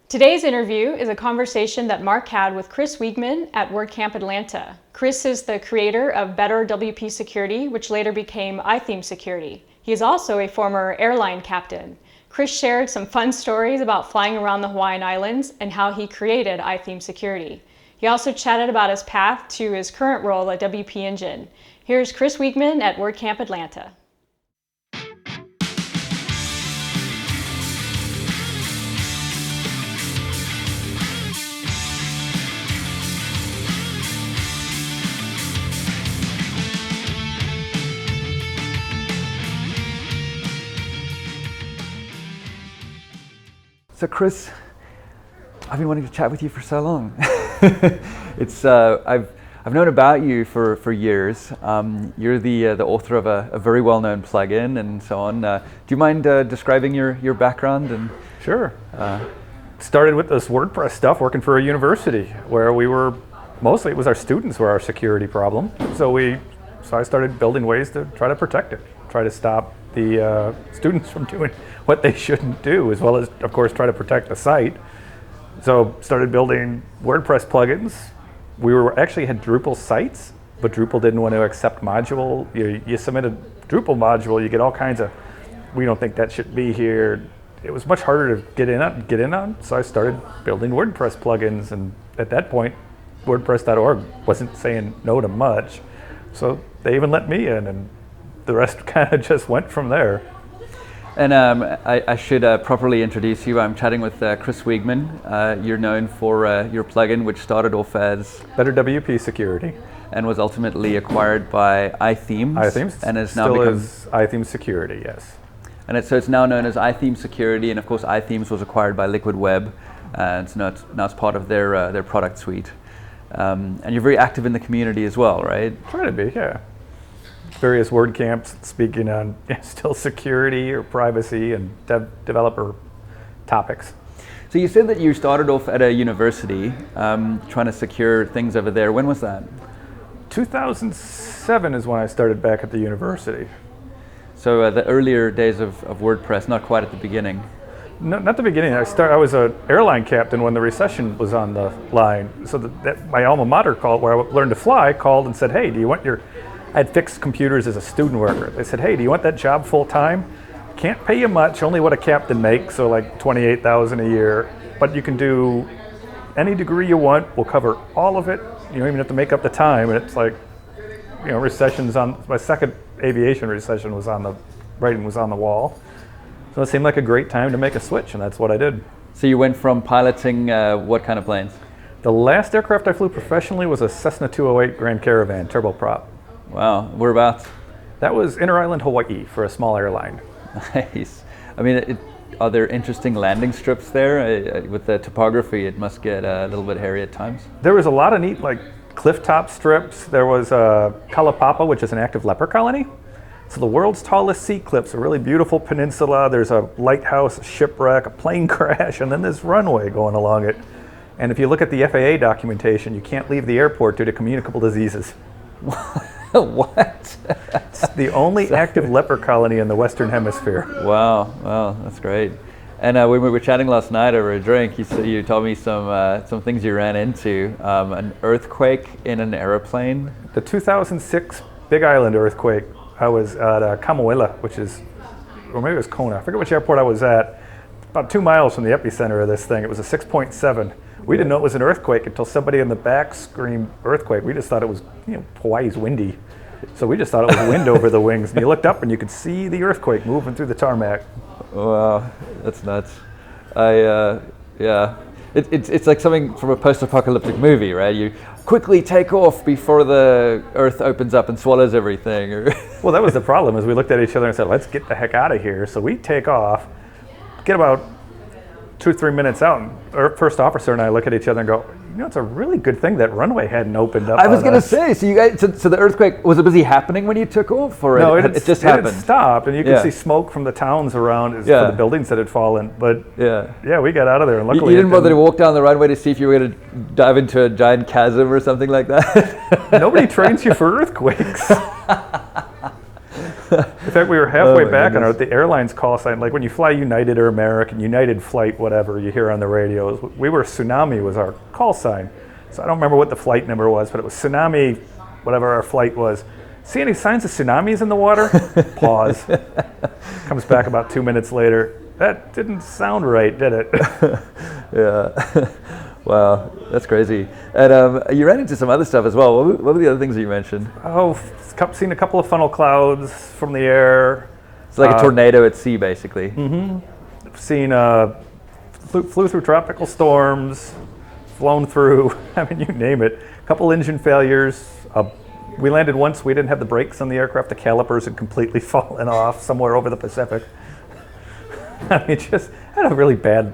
Today's interview is a conversation that Mark had with Chris Wiegman at WordCamp Atlanta. Chris is the creator of Better WP Security, which later became iThemes Security. He is also a former airline captain. Chris shared some fun stories about flying around the Hawaiian Islands and how he created iThemes Security. He also chatted about his path to his current role at WP Engine. Here's Chris Wiegman at WordCamp Atlanta. So Chris, I've been wanting to chat with you for so long. I've known about you for years. You're the author of a very well-known plugin and so on. Do you mind describing your background? And Sure. Started with this WordPress stuff working for a university where it was our students were our security problem. So I started building ways to try to protect it, try to stop the students from doing what they shouldn't do, as well as, of course, try to protect the site. So started building WordPress plugins. We actually had Drupal sites, but Drupal didn't want to accept module. You submit a Drupal module, you get all kinds of, we don't think that should be here. It was much harder to get in on. So I started building WordPress plugins, and at that point, WordPress.org wasn't saying no to much. So they even let me in, and the rest kind of just went from there. And I should properly introduce you. I'm chatting with Chris Wiegman. You're known for your plugin, which started off as Better WP Security, and was ultimately acquired by iThemes. And is now become iThemes Security, yes. And it's now known as iThemes Security, and of course iThemes was acquired by Liquid Web, and so now it's part of their product suite. And you're very active in the community as well, right? Try to be, yeah. Various WordCamps speaking on still security or privacy and developer topics. So you said that you started off at a university trying to secure things over there. When was that? 2007 is when I started back at the university. So the earlier days of WordPress, not quite at the beginning. No, not the beginning. I was an airline captain when the recession was on the line. So my alma mater called, where I learned to fly, called and said, "Hey, do you want your..." I had fixed computers as a student worker. They said, "Hey, do you want that job full time? Can't pay you much, only what a captain makes, so like $28,000 a year. But you can do any degree you want. We'll cover all of it. You don't even have to make up the time." And it's like, recessions on my second aviation recession was on the writing was on the wall. So it seemed like a great time to make a switch, and that's what I did. So you went from piloting what kind of planes? The last aircraft I flew professionally was a Cessna 208 Grand Caravan turboprop. Wow, whereabouts? That was Inter-Island Hawaii for a small airline. Nice. I mean, are there interesting landing strips there? With the topography, it must get a little bit hairy at times. There was a lot of neat, cliff top strips. There was Kalapapa, which is an active leper colony. So the world's tallest sea cliffs, a really beautiful peninsula. There's a lighthouse, a shipwreck, a plane crash, and then this runway going along it. And if you look at the FAA documentation, you can't leave the airport due to communicable diseases. What? It's the only active leper colony in the Western Hemisphere. Wow, that's great. And when we were chatting last night over a drink, you told me some things you ran into. An earthquake in an airplane. The 2006 Big Island earthquake. I was at Kamoila, or maybe it was Kona. I forget which airport I was at. About 2 miles from the epicenter of this thing. It was a 6.7. We didn't know it was an earthquake until somebody in the back screamed earthquake. We just thought it was, Hawaii's windy. So we just thought it was wind over the wings. And you looked up and you could see the earthquake moving through the tarmac. Wow, that's nuts. Yeah. It's like something from a post-apocalyptic movie, right? You quickly take off before the earth opens up and swallows everything. Well, that was the problem, is we looked at each other and said, let's get the heck out of here. So we take off, get about 2 or 3 minutes out, and our first officer and I look at each other and go, it's a really good thing that runway hadn't opened up. I was going to say, so you guys, so the earthquake, was it busy happening when you took off, or no, it just happened? It stopped, and you could see smoke from the towns around for the buildings that had fallen. But we got out of there, and luckily you didn't bother to walk down the runway to see if you were going to dive into a giant chasm or something like that. Nobody trains you for earthquakes. In fact, we were halfway my back goodness. on the airline's call sign. Like when you fly United or American, United Flight, whatever you hear on the radios, we were Tsunami was our call sign. So I don't remember what the flight number was, but it was Tsunami, whatever our flight was. See any signs of tsunamis in the water? Pause. Comes back about 2 minutes later. That didn't sound right, did it? Yeah. Wow, that's crazy. And you ran into some other stuff as well. What were the other things that you mentioned? Oh, seen a couple of funnel clouds from the air. It's like a tornado at sea, basically. Seen flew through tropical storms, flown through. I mean, you name it. A couple engine failures. We landed once. We didn't have the brakes on the aircraft. The calipers had completely fallen off somewhere over the Pacific. I mean, just had a really bad.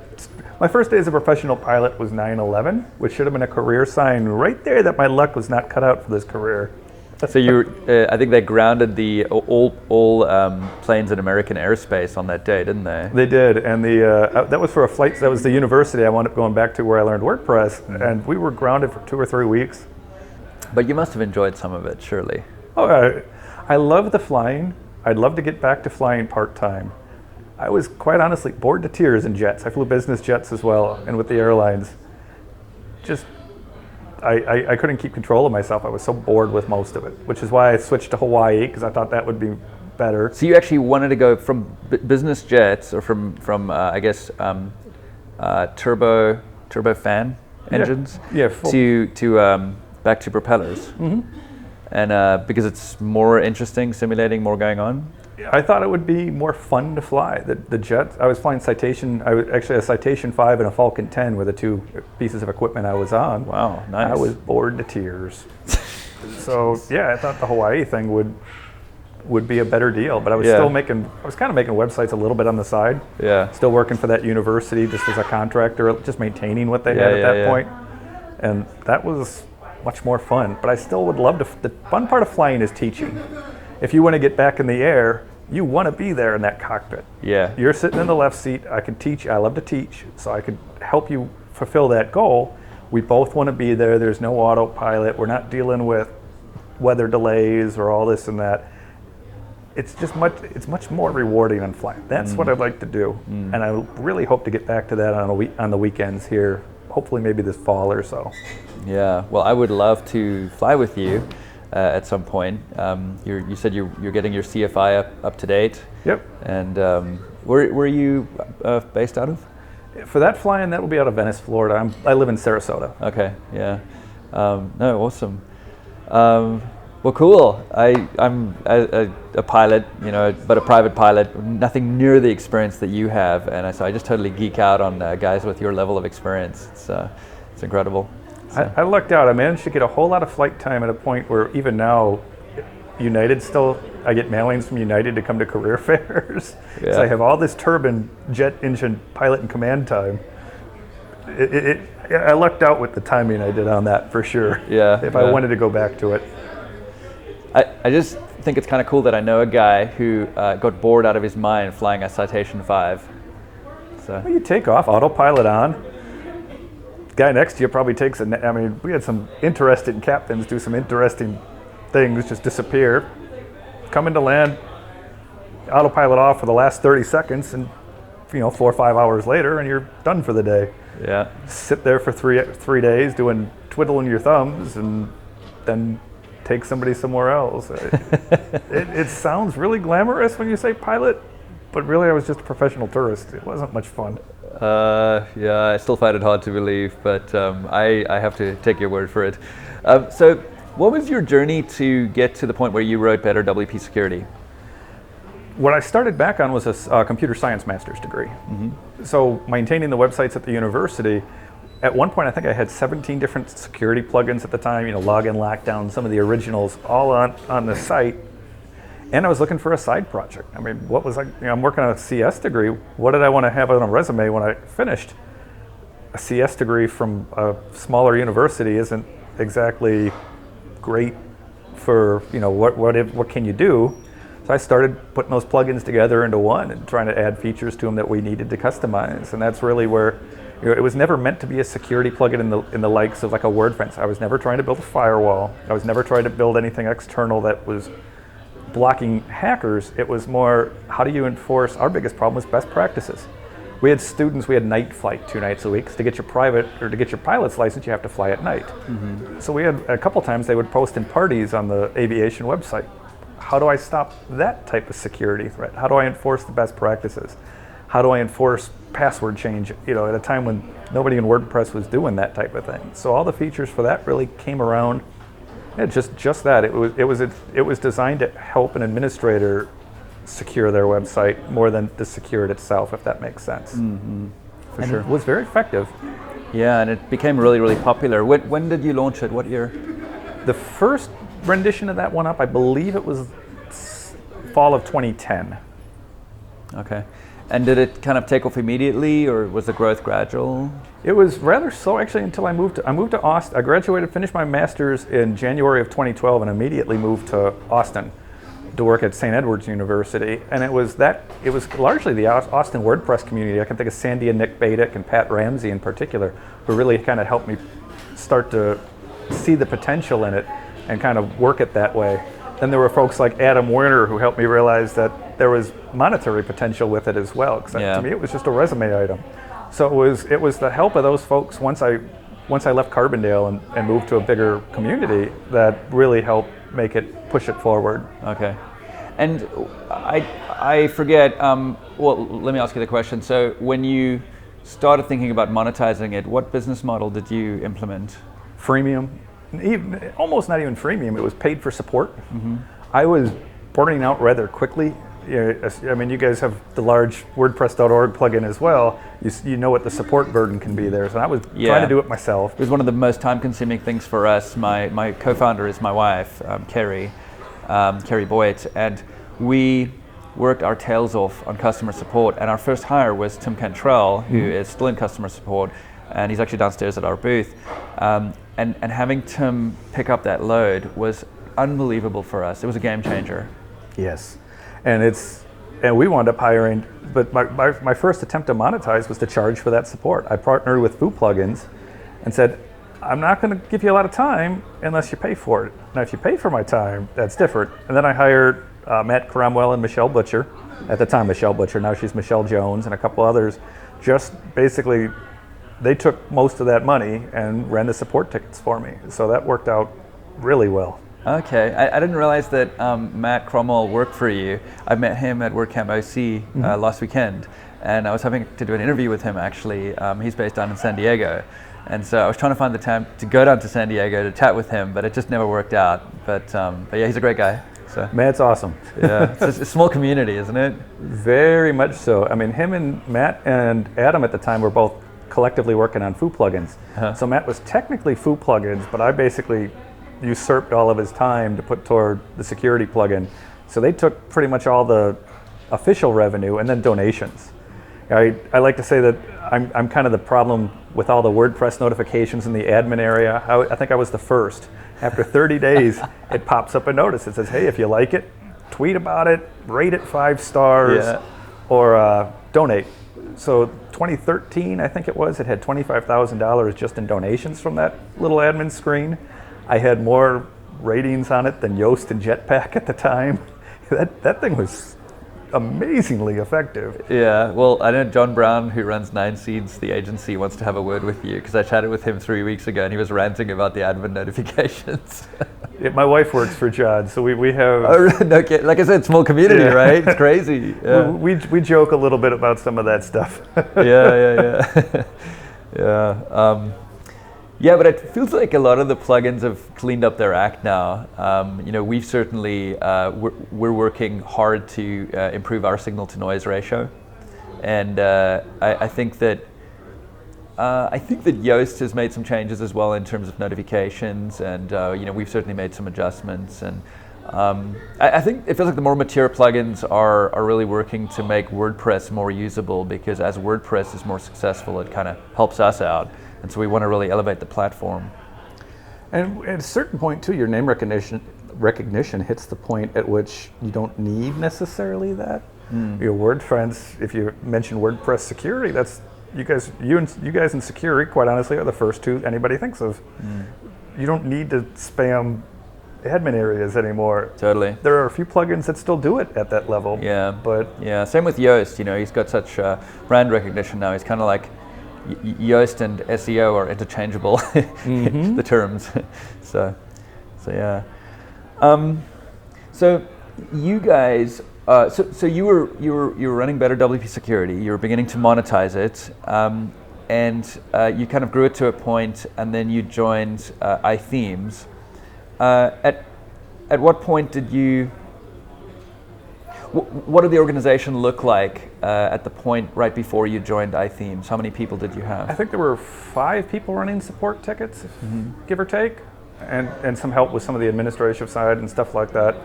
My first day as a professional pilot was 9/11, which should have been a career sign right there that my luck was not cut out for this career. So I think they grounded all planes in American airspace on that day, didn't they? They did, and that was for a flight. That was the university I wound up going back to where I learned WordPress, and we were grounded for 2 or 3 weeks. But you must have enjoyed some of it, surely. Oh, I love the flying. I'd love to get back to flying part-time. I was quite honestly bored to tears in jets. I flew business jets as well, and with the airlines. Just, I couldn't keep control of myself. I was so bored with most of it, which is why I switched to Hawaii, because I thought that would be better. So you actually wanted to go from business jets, or from I guess turbofan engines, to back to propellers. And because it's more interesting, simulating, more going on. I thought it would be more fun to fly. The jet, I was flying Citation, I was actually a Citation 5 and a Falcon 10 were the 2 pieces of equipment I was on. Wow, nice. I was bored to tears. So yeah, I thought the Hawaii thing would be a better deal, but I was still I was kind of making websites a little bit on the side. Yeah. Still working for that university just as a contractor, just maintaining what they had at that point. And that was much more fun, but I still would love to, the fun part of flying is teaching. If you want to get back in the air, you want to be there in that cockpit. Yeah. You're sitting in the left seat. I can teach. I love to teach, so I could help you fulfill that goal. We both want to be there. There's no autopilot. We're not dealing with weather delays or all this and that. It's just much more rewarding on flying. That's what I'd like to do, and I really hope to get back to that on the weekends here. Hopefully, maybe this fall or so. Yeah. Well, I would love to fly with you. At some point, you said you're getting your CFI up to date. Yep. And where are you based out of? For that flying, that will be out of Venice, Florida. I live in Sarasota. Okay. Yeah. No. Awesome. Well, cool. I'm a pilot, but a private pilot. Nothing near the experience that you have, and so I just totally geek out on guys with your level of experience. It's incredible. I lucked out. I managed to get a whole lot of flight time at a point where even now, United still, I get mailings from United to come to career fairs. Yeah. So I have all this turbine jet engine pilot and command time. I lucked out with the timing I did on that for sure. Yeah. If I wanted to go back to it. I just think it's kind of cool that I know a guy who got bored out of his mind flying a Citation 5. So. Well, you take off, autopilot on. Guy next to you probably takes I mean, we had some interesting captains do some interesting things, just disappear, come into land, autopilot off for the last 30 seconds, and 4 or 5 hours later, and you're done for the day. Yeah. Sit there for three days twiddling your thumbs, and then take somebody somewhere else. It sounds really glamorous when you say pilot, but really I was just a professional tourist. It wasn't much fun. Yeah, I still find it hard to believe, but I have to take your word for it. So what was your journey to get to the point where you wrote Better WP Security? What I started back on was a computer science master's degree. So maintaining the websites at the university, at one point I think I had 17 different security plugins at the time, login, lockdown, some of the originals, all on the site. And I was looking for a side project. I mean, what was I'm working on a CS degree. What did I want to have on a resume when I finished? A CS degree from a smaller university isn't exactly great for, what can you do? So I started putting those plugins together into one and trying to add features to them that we needed to customize. And that's really where, it was never meant to be a security plugin in the likes of like a Wordfence. I was never trying to build a firewall. I was never trying to build anything external that was blocking hackers. It was more, how do you enforce, our biggest problem was best practices. We had students, we had night flight 2 nights a week. So to get your private, or to get your pilot's license, you have to fly at night. So we had a couple times they would post in parties on the aviation website. How do I stop that type of security threat? How do I enforce the best practices? How do I enforce password change, at a time when nobody in WordPress was doing that type of thing? So all the features for that really came around. Yeah, just that. It was designed to help an administrator secure their website more than to secure it itself, if that makes sense. For And sure. it was very effective. Yeah, and it became really, really popular. When did you launch it? What year? The first rendition of that one up, I believe it was fall of 2010. Okay. And did it kind of take off immediately, or was the growth gradual? It was rather slow actually until I moved to Austin. I graduated, finished my master's in January of 2012, and immediately moved to Austin to work at St. Edward's University. And it was largely the Austin WordPress community. I can think of Sandy and Nick Badic and Pat Ramsey in particular, who really kind of helped me start to see the potential in it and kind of work it that way. Then there were folks like Adam Werner who helped me realize that there was monetary potential with it as well. Because to me, it was just a resume item. So it was the help of those folks once I left Carbondale and moved to a bigger community that really helped push it forward. Okay. And I forget, well, let me ask you the question. So when you started thinking about monetizing it, what business model did you implement? Freemium, almost not even freemium, it was paid for support. I was burning out rather quickly. You guys have the large WordPress.org plugin as well. You know what the support burden can be there. So I was trying to do it myself. It was one of the most time-consuming things for us. My co-founder is my wife, Carrie Boyd, and we worked our tails off on customer support. And our first hire was Tim Cantrell, who is still in customer support, and he's actually downstairs at our booth. And having Tim pick up that load was unbelievable for us. It was a game changer. Yes. And we wound up hiring, but my first attempt to monetize was to charge for that support. I partnered with Foo Plugins and said, I'm not going to give you a lot of time unless you pay for it. Now, if you pay for my time, that's different. And then I hired Matt Cromwell and Michelle Butcher. At the time, Michelle Butcher, now she's Michelle Jones, and a couple others. Just basically, they took most of that money and ran the support tickets for me. So that worked out really well. Okay, I didn't realize that Matt Cromwell worked for you. I met him at WordCamp OC last weekend, and I was having to do an interview with him actually. He's based down in San Diego, and so I was trying to find the time to go down to San Diego to chat with him, but it just never worked out. But yeah, he's a great guy. So Matt's awesome. Yeah, it's a small community, isn't it? Very much so. I mean, him and Matt and Adam at the time were both collectively working on Foo Plugins. So Matt was technically Foo Plugins, but I basically usurped all of his time to put toward the security plugin. So they took pretty much all the official revenue and then donations. I like to say that I'm kind of the problem with all the WordPress notifications in the admin area. I think I was the first. After 30 days, it pops up a notice. It says, hey, if you like it, tweet about it, rate it 5 stars, or donate. So 2013, I think it had $25,000 just in donations from that little admin screen. I had more ratings on it than Yoast and Jetpack at the time. That thing was amazingly effective. Yeah, well, I know John Brown, who runs 9 Seeds, the agency, wants to have a word with you, because I chatted with him 3 weeks ago and he was ranting about the admin notifications. My wife works for John, so we have... Oh, okay. Like I said, small community, right? It's crazy. Yeah. We joke a little bit about some of that stuff. Yeah. Yeah, but it feels like a lot of the plugins have cleaned up their act now. We've certainly, we're working hard to improve our signal to noise ratio. And I think that Yoast has made some changes as well in terms of notifications, and we've certainly made some adjustments. And I think it feels like the more mature plugins are really working to make WordPress more usable, because as WordPress is more successful, it kind of helps us out. And so we want to really elevate the platform. And at a certain point too, your name recognition hits the point at which you don't need necessarily that. Your Wordfence, if you mention WordPress security, that's you guys in security, quite honestly, are the first 2 anybody thinks of. You don't need to spam admin areas anymore. Totally. There are a few plugins that still do it at that level. Yeah. But yeah, same with Yoast. You know, he's got such brand recognition now. He's kind of like Yoast and SEO are interchangeable, the terms. So yeah. So you guys, so you were running Better WP Security. You were beginning to monetize it, and you kind of grew it to a point, and then you joined iThemes. At what point did you? What did the organization look like at the point right before you joined iThemes? How many people did you have? I think there were 5 people running support tickets, give or take, and some help with some of the administrative side and stuff like that.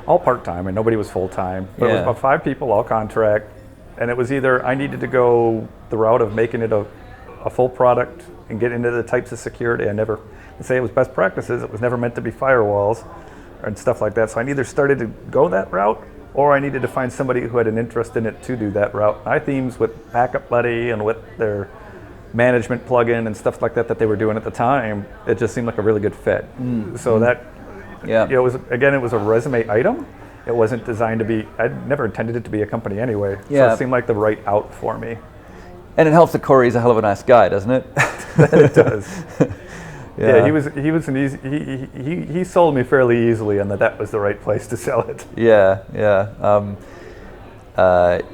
All part-time, and nobody was full-time. But it was about 5 people, all contract, and it was either I needed to go the route of making it a full product and get into the types of security. I never say it was best practices. It was never meant to be firewalls and stuff like that. So I either started to go that route, or I needed to find somebody who had an interest in it to do that route. iThemes with Backup Buddy and with their management plugin and stuff like that they were doing at the time, it just seemed like a really good fit. So that, it was a resume item. It wasn't designed to be, I never intended it to be a company anyway. So it seemed like the right out for me. And it helps that Corey's a hell of a nice guy, doesn't it? It does. Yeah, he was an easy. He sold me fairly easily, and that was the right place to sell it. Yeah.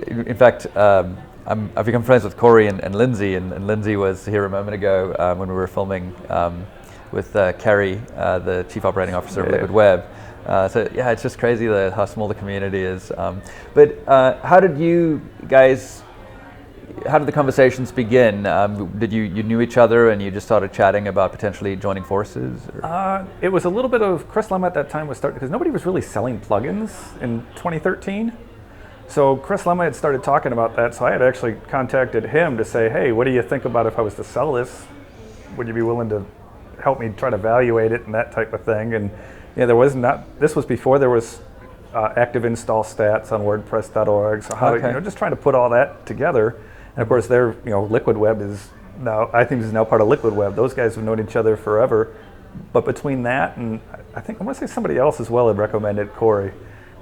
In fact, I've become friends with Corey and Lindsay, and Lindsay was here a moment ago when we were filming with Carrie, the Chief Operating Officer of Liquid Web. So yeah, it's just crazy how small the community is. But how did you guys? How did the conversations begin? Did you knew each other and you just started chatting about potentially joining forces? It was a little bit of Chris Lemma at that time was starting because nobody was really selling plugins in 2013. So Chris Lemma had started talking about that. So I had actually contacted him to say, hey, what do you think about if I was to sell this? Would you be willing to help me try to evaluate it and that type of thing? And there was not. This was before there was active install stats on WordPress.org. So how just trying to put all that together. And of course, Liquid Web is now, iThemes is now part of Liquid Web. Those guys have known each other forever. But between that and I want to say somebody else as well had recommended Corey.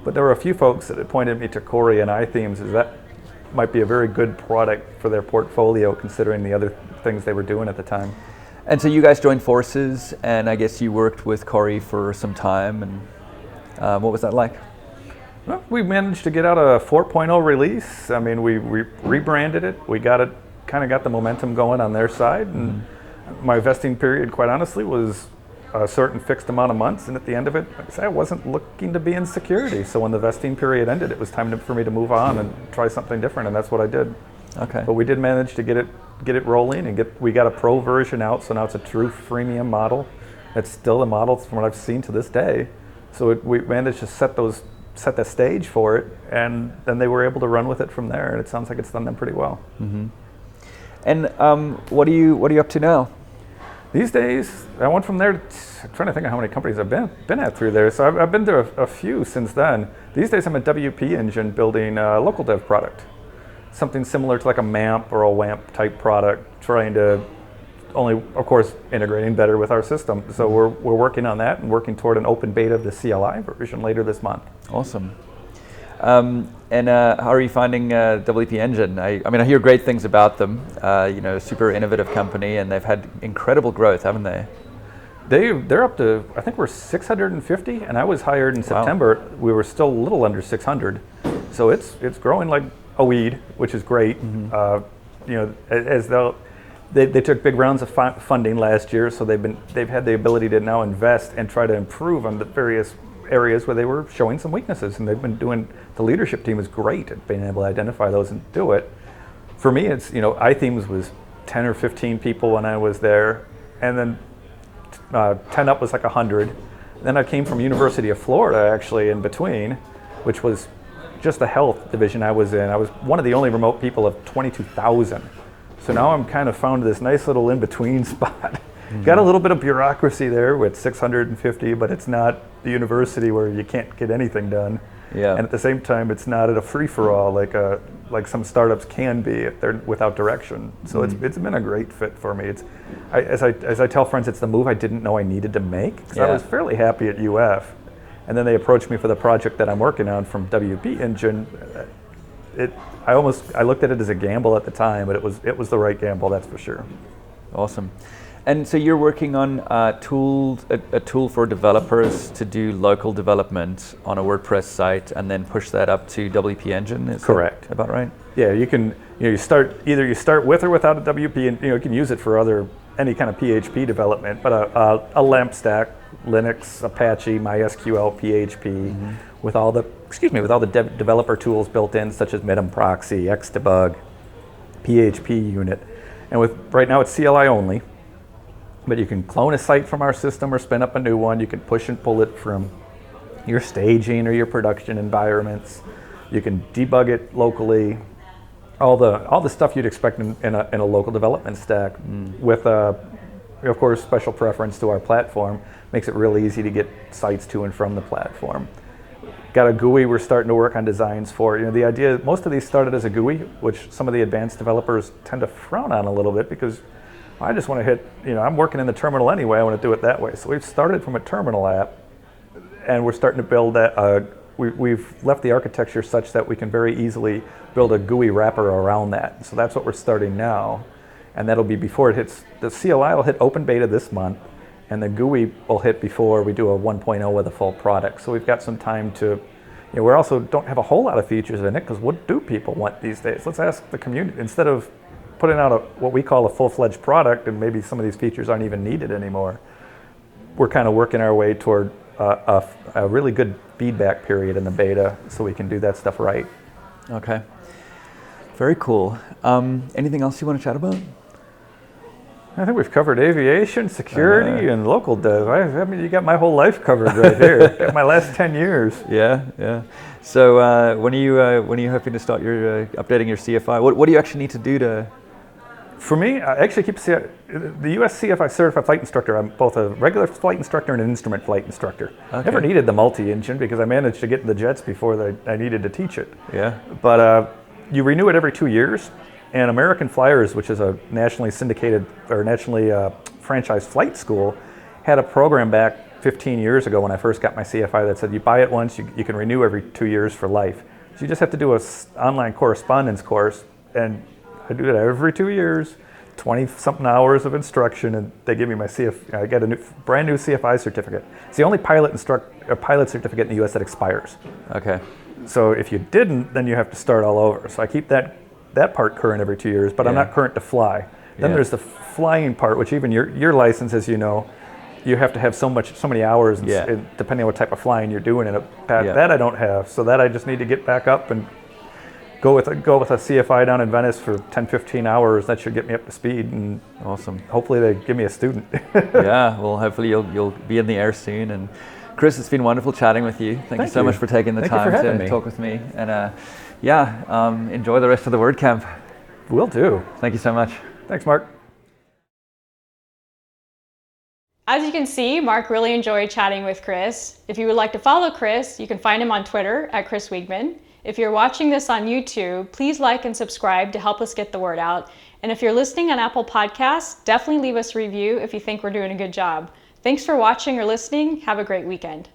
But there were a few folks that had pointed me to Corey and iThemes as that might be a very good product for their portfolio considering the other things they were doing at the time. And so you guys joined forces, and I guess you worked with Corey for some time. And what was that like? Well, we managed to get out a 4.0 release. I mean, we rebranded it. We got the momentum going on their side. And my vesting period, quite honestly, was a certain fixed amount of months. And at the end of it, like I said, I wasn't looking to be in security. So when the vesting period ended, it was time for me to move on and try something different. And that's what I did. Okay. But we did manage to get it rolling, and we got a pro version out. So now it's a true freemium model. It's still a model from what I've seen to this day. So we managed to set the stage for it, and then they were able to run with it from there, and it sounds like it's done them pretty well. And what are you up to now? These days, I went from there I'm trying to think of how many companies I've been at through there. So I've been to a few since then. These days I'm at WP Engine building a local dev product. Something similar to like a MAMP or a WAMP type product, trying to only, of course, integrating better with our system. So we're working on that and working toward an open beta of the CLI version later this month. Awesome. And how are you finding WP Engine? I mean, I hear great things about them. Super innovative company, and they've had incredible growth, haven't they? They're up to, I think we're 650, and I was hired in September. We were still a little under 600. So it's growing like a weed, which is great. They took big rounds of funding last year, so they've had the ability to now invest and try to improve on the various areas where they were showing some weaknesses, and they've been doing. The leadership team is great at being able to identify those and do it. For me, it's iThemes was 10 or 15 people when I was there, and then 10 up was like 100. Then I came from University of Florida actually in between, which was just the health division I was in. I was one of the only remote people of 22,000. So now I'm kind of found this nice little in-between spot. Got a little bit of bureaucracy there with 650, but it's not the university where you can't get anything done. Yeah. And at the same time, it's not at a free-for-all like some startups can be if they're without direction. So it's been a great fit for me. As I tell friends, it's the move I didn't know I needed to make. Because I was fairly happy at UF, And then they approached me for the project that I'm working on from WP Engine. I looked at it as a gamble at the time, but it was the right gamble, that's for sure. Awesome. And so you're working on a tool for developers to do local development on a WordPress site and then push that up to WP Engine. Is correct? That about right? Yeah, you start with or without a WP, and you can use it for any kind of PHP development, but a LAMP stack, Linux, Apache, MySQL, PHP, with all the developer tools built in, such as Minim Proxy, Xdebug, PHP Unit, and right now it's CLI only. But you can clone a site from our system or spin up a new one. You can push and pull it from your staging or your production environments. You can debug it locally. All the stuff you'd expect in a local development stack, with of course special preference to our platform, makes it really easy to get sites to and from the platform. Got a GUI we're starting to work on designs for. The idea, most of these started as a GUI, which some of the advanced developers tend to frown on a little bit because I just want to hit, I'm working in the terminal anyway, I want to do it that way. So we've started from a terminal app, and we're starting to build that. We've left the architecture such that we can very easily build a GUI wrapper around that. So that's what we're starting now. And that'll be before it hits, the CLI will hit open beta this month, and the GUI will hit before we do a 1.0 with a full product. So we've got some time to, we also don't have a whole lot of features in it, because what do people want these days? Let's ask the community. Instead of putting out what we call a full-fledged product, and maybe some of these features aren't even needed anymore, we're kind of working our way toward a really good feedback period in the beta, so we can do that stuff right. Okay, very cool. Anything else you want to chat about? I think we've covered aviation, security, and local dev. I mean, you got my whole life covered right here. Got my last 10 years. Yeah. So when are you hoping to start your updating your CFI? What do you actually need to do to? For me, I actually keep the US CFI certified flight instructor. I'm both a regular flight instructor and an instrument flight instructor. Okay. Never needed the multi-engine because I managed to get in the jets before I needed to teach it. Yeah. But you renew it every 2 years, and American Flyers, which is a nationally syndicated or nationally franchised flight school, had a program back 15 years ago when I first got my CFI that said you buy it once, you can renew every 2 years for life. So you just have to do an online correspondence course, and I do it every 2 years, 20-something hours of instruction, and they give me my I get a brand new CFI certificate. It's the only pilot certificate in the U.S. that expires. Okay. So if you didn't, then you have to start all over. So I keep that part current every 2 years, but I'm not current to fly. Then there's the flying part, which even your license, as you know, you have to have so many hours, depending on what type of flying you're doing in it. That I don't have, so that I just need to get back up and go with a CFI down in Venice for 10-15 hours. That should get me up to speed, and awesome. Hopefully they give me a student. Yeah, well, hopefully you'll be in the air soon. And Chris, it's been wonderful chatting with you. Thank you so much for taking the time to talk with me. And enjoy the rest of the WordCamp. Will do. Thank you so much. Thanks, Mark. As you can see, Mark really enjoyed chatting with Chris. If you would like to follow Chris, you can find him on Twitter at Chris Wiegman. If you're watching this on YouTube, please like and subscribe to help us get the word out. And if you're listening on Apple Podcasts, definitely leave us a review if you think we're doing a good job. Thanks for watching or listening. Have a great weekend.